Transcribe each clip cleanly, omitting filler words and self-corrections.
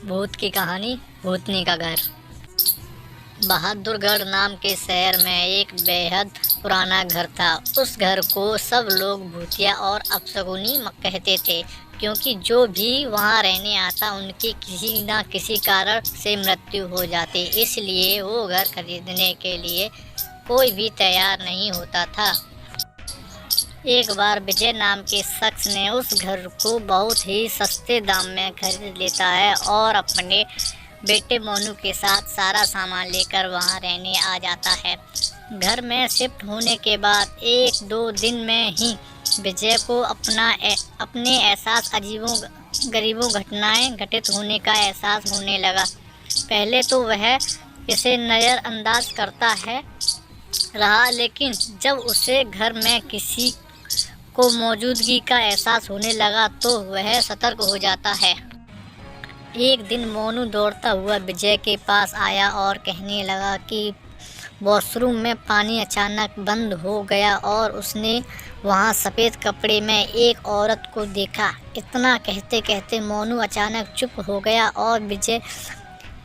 भूत की कहानी भूतनी का घर। बहादुरगढ़ नाम के शहर में एक बेहद पुराना घर था। उस घर को सब लोग भूतिया और अपशगुनी कहते थे, क्योंकि जो भी वहां रहने आता उनकी किसी न किसी कारण से मृत्यु हो जाती। इसलिए वो घर खरीदने के लिए कोई भी तैयार नहीं होता था। एक बार विजय नाम के शख्स ने उस घर को बहुत ही सस्ते दाम में खरीद लेता है और अपने बेटे मोनू के साथ सारा सामान लेकर वहां रहने आ जाता है। घर में शिफ्ट होने के बाद 1-2 दिन में ही विजय को अपने एहसास अजीबों गरीबों घटनाएं घटित होने का एहसास होने लगा। पहले तो वह इसे नज़रअंदाज करता रहा, लेकिन जब उसे घर में किसी को मौजूदगी का एहसास होने लगा तो वह सतर्क हो जाता है। एक दिन मोनू दौड़ता हुआ विजय के पास आया और कहने लगा कि वॉशरूम में पानी अचानक बंद हो गया और उसने वहां सफ़ेद कपड़े में एक औरत को देखा। इतना कहते कहते मोनू अचानक चुप हो गया और विजय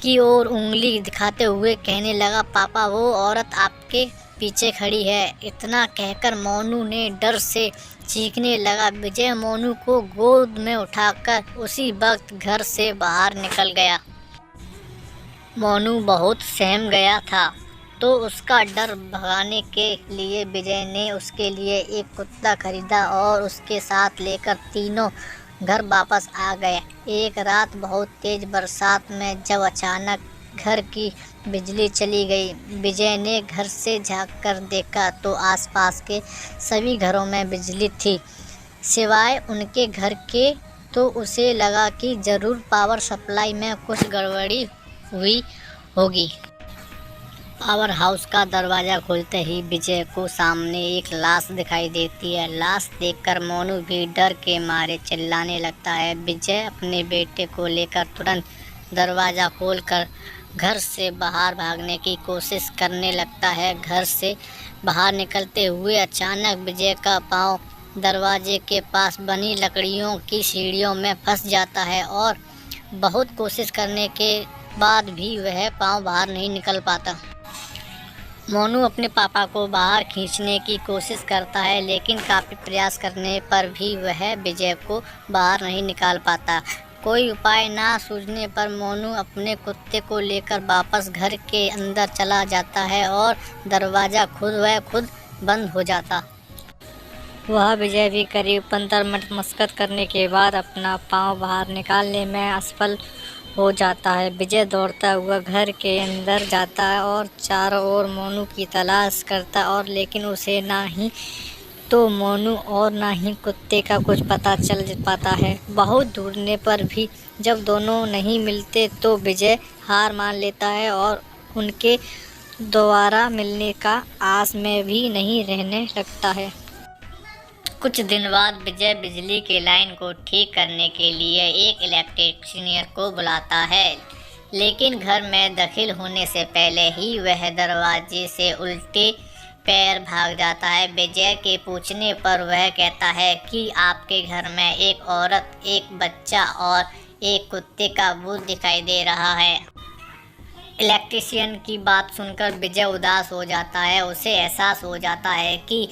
की ओर उंगली दिखाते हुए कहने लगा, पापा, वो औरत आपके पीछे खड़ी है। इतना कहकर मोनू ने डर से चीखने लगा। विजय मोनू को गोद में उठाकर उसी वक्त घर से बाहर निकल गया। मोनू बहुत सहम गया था, तो उसका डर भगाने के लिए विजय ने उसके लिए एक कुत्ता खरीदा और उसके साथ लेकर तीनों घर वापस आ गए। एक रात बहुत तेज बरसात में जब अचानक घर की बिजली चली गई, विजय ने घर से झांककर देखा तो आसपास के सभी घरों में बिजली थी, सिवाय उनके घर के। तो उसे लगा कि ज़रूर पावर सप्लाई में कुछ गड़बड़ी हुई होगी। पावर हाउस का दरवाज़ा खुलते ही विजय को सामने एक लाश दिखाई देती है। लाश देखकर मोनू भी डर के मारे चिल्लाने लगता है। विजय अपने बेटे को लेकर तुरंत दरवाज़ा खोलकर घर से बाहर भागने की कोशिश करने लगता है। घर से बाहर निकलते हुए अचानक विजय का पाँव दरवाजे के पास बनी लकड़ियों की सीढ़ियों में फंस जाता है और बहुत कोशिश करने के बाद भी वह पाँव बाहर नहीं निकल पाता। मोनू अपने पापा को बाहर खींचने की कोशिश करता है, लेकिन काफ़ी प्रयास करने पर भी वह विजय को बाहर नहीं निकाल पाता। कोई उपाय ना सूझने पर मोनू अपने कुत्ते को लेकर वापस घर के अंदर चला जाता है और दरवाज़ा खुद बंद हो जाता। वह विजय भी करीब 15 मिनट मशक्कत करने के बाद अपना पाँव बाहर निकालने में असफल हो जाता है। विजय दौड़ता हुआ घर के अंदर जाता है और चारों ओर मोनू की तलाश करता और लेकिन उसे ना ही तो मोनू और ना ही कुत्ते का कुछ पता चल पाता है। बहुत ढूंढने पर भी जब दोनों नहीं मिलते तो विजय हार मान लेता है और उनके दोबारा मिलने का आस में भी नहीं रहने लगता है। कुछ दिन बाद विजय बिजली के लाइन को ठीक करने के लिए एक इलेक्ट्रीशियन को बुलाता है, लेकिन घर में दाखिल होने से पहले ही वह दरवाजे से उल्टे पैर भाग जाता है। विजय के पूछने पर वह कहता है कि आपके घर में एक औरत, एक बच्चा और एक कुत्ते का भूत दिखाई दे रहा है। इलेक्ट्रीशियन की बात सुनकर विजय उदास हो जाता है। उसे एहसास हो जाता है कि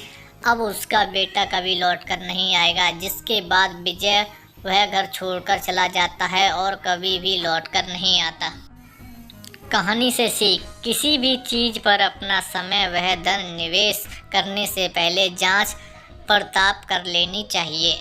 अब उसका बेटा कभी लौट कर नहीं आएगा, जिसके बाद विजय वह घर छोड़कर चला जाता है और कभी भी लौट कर नहीं आता। कहानी से सीख: किसी भी चीज़ पर अपना समय वह धन निवेश करने से पहले जांच पड़ताल कर लेनी चाहिए।